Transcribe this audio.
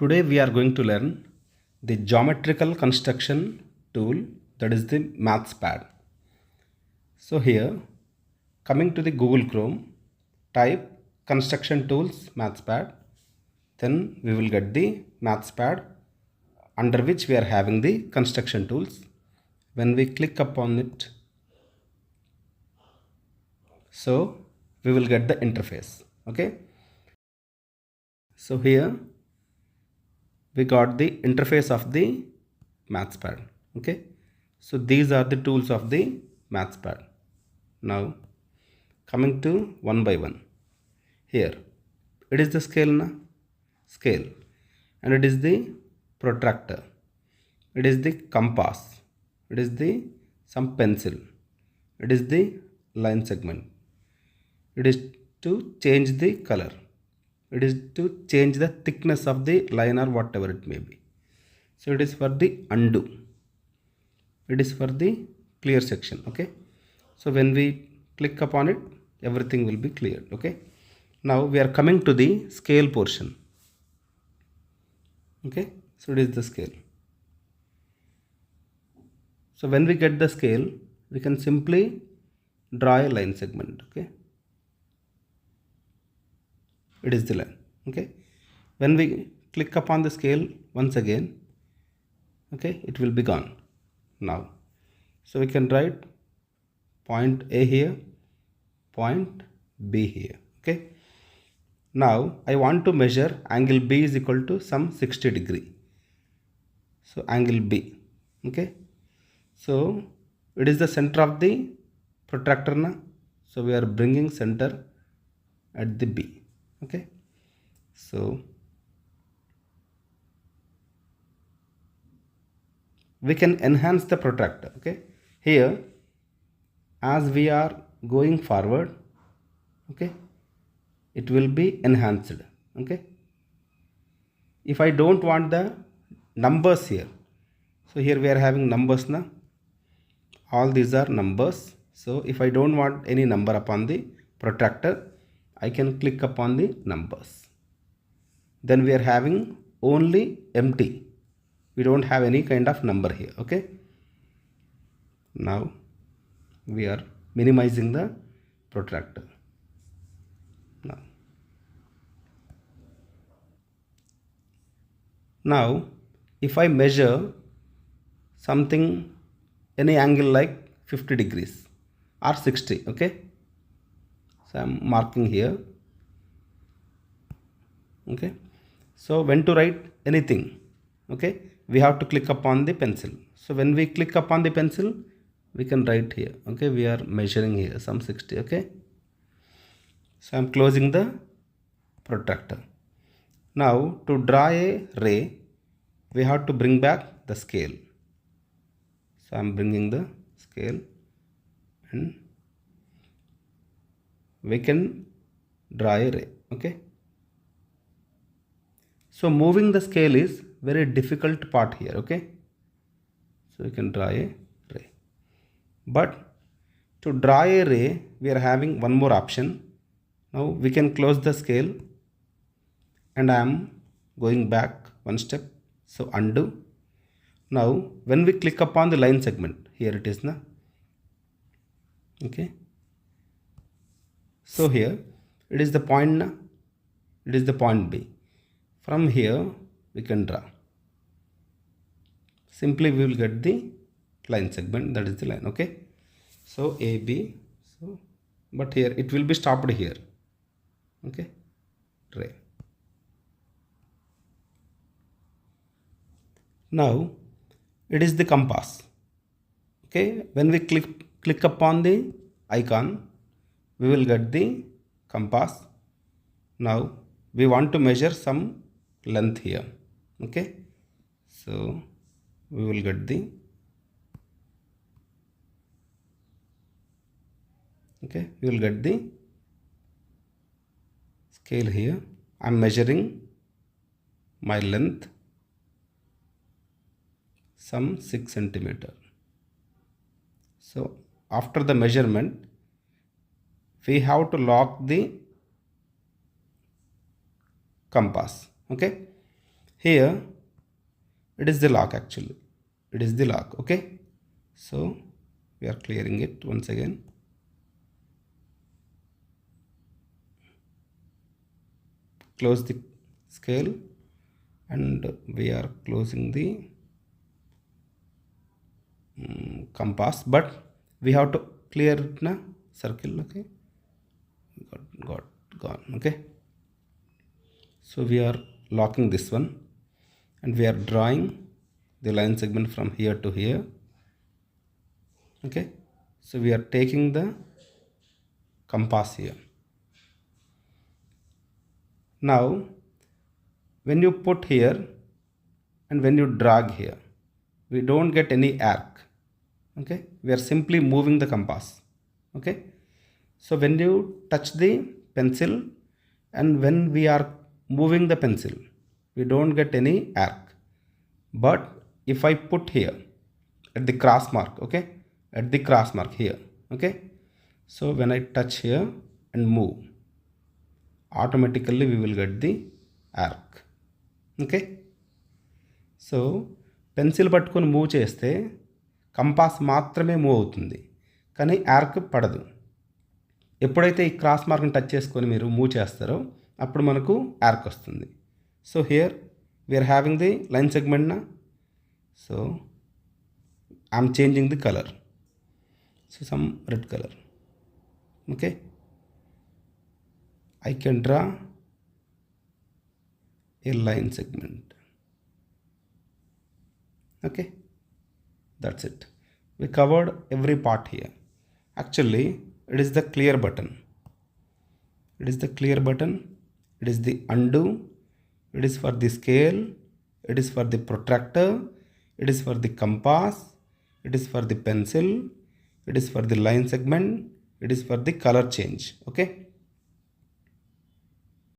Today we are going to learn the geometrical construction tool, that is the MathsPad. So here, coming to the Google Chrome, type construction tools MathsPad. Then we will get the MathsPad, under which we are having the construction tools. When we click upon it, so we will get the interface. Okay. So here we got the interface of the MathsPad. Okay. So these are the tools of the MathsPad. Now coming to one by one. Here it is the scale, and it is the protractor, it is the compass, it is the some pencil, it is the line segment, it is to change the color, it is to change the thickness of the line or whatever it may be. So it is for the undo, it is for the clear section. Okay, so when we click upon it, everything will be cleared. Okay, now we are coming to the scale portion. Okay, so it is the scale. So when we get the scale, we can simply draw a line segment. Okay, it is the line. Okay, when we click upon the scale once again, okay, it will be gone now. So we can write point A here, point B here. Okay, now I want to measure angle B is equal to some 60 degree. So angle B. Okay, so it is the center of the protractor now. So we are bringing center at the B. Okay, so we can enhance the protractor. Okay, here as we are going forward, okay, it will be enhanced. Okay, if I don't want the numbers here, so here we are having numbers now, all these are numbers. So if I don't want any number upon the protractor, I can click upon the numbers. Then we are having only empty, we don't have any kind of number here. Okay, now we are minimizing the protractor. Now if I measure something, any angle like 50 degrees or 60, okay, so I am marking here. Okay, so when to write anything, okay, we have to click upon the pencil. So when we click upon the pencil, we can write here. Okay, we are measuring here some 60. Okay, so I am closing the protractor. Now to draw a ray, we have to bring back the scale. So I am bringing the scale, and we can draw a ray. Okay, so moving the scale is very difficult part here. Okay, so we can draw a ray, but to draw a ray, we are having one more option. Now we can close the scale, and I am going back one step. So undo. Now when we click upon the line segment, here it is now. Okay, so here it is the point now, it is the point B. From here we can draw. Simply we will get the line segment, that is the line. Okay, so AB. So but here it will be stopped here. Okay, ray. Now it is the compass. Okay, when we click upon the icon, we will get the compass. Now we want to measure some length here. Okay, so we will get the, okay, we will get the scale here. I am measuring my length some 6 centimeter. So after the measurement, we have to lock the compass. Okay, here it is the lock actually. It is the lock. Okay. So we are clearing it once again. Close the scale and we are closing the compass, but we have to clear it na circle. Okay, gone. Okay, so we are locking this one and we are drawing the line segment from here to here. Okay, so we are taking the compass here. Now when you put here and when you drag here, we don't get any arc. Okay, we are simply moving the compass. Okay, so when you touch the pencil and when we are moving the pencil, we don't get any arc. But if I put here at the cross mark, okay, at the cross mark here, okay, so when I touch here and move, automatically we will get the arc. Okay, so pencil పట్టుకొని move చేస్తే compass మాత్రమే move అవుతుంది, కానీ arc పడదు. ఎప్పుడైతే ఈ cross మార్క్ని touch చేసుకొని మీరు మూవ్ చేస్తారో అప్పుడు మనకు ఆర్క్ వస్తుంది. So here we're having the line segment నా. So I'm changing the colour, so some red colour. Okay, I can draw a line segment. Okay, that's it. We covered every part here. Actually, it is the clear button. It is the clear button. It is the undo. It is for the scale. It is for the protractor. It is for the compass. It is for the pencil. It is for the line segment. It is for the color change. Okay.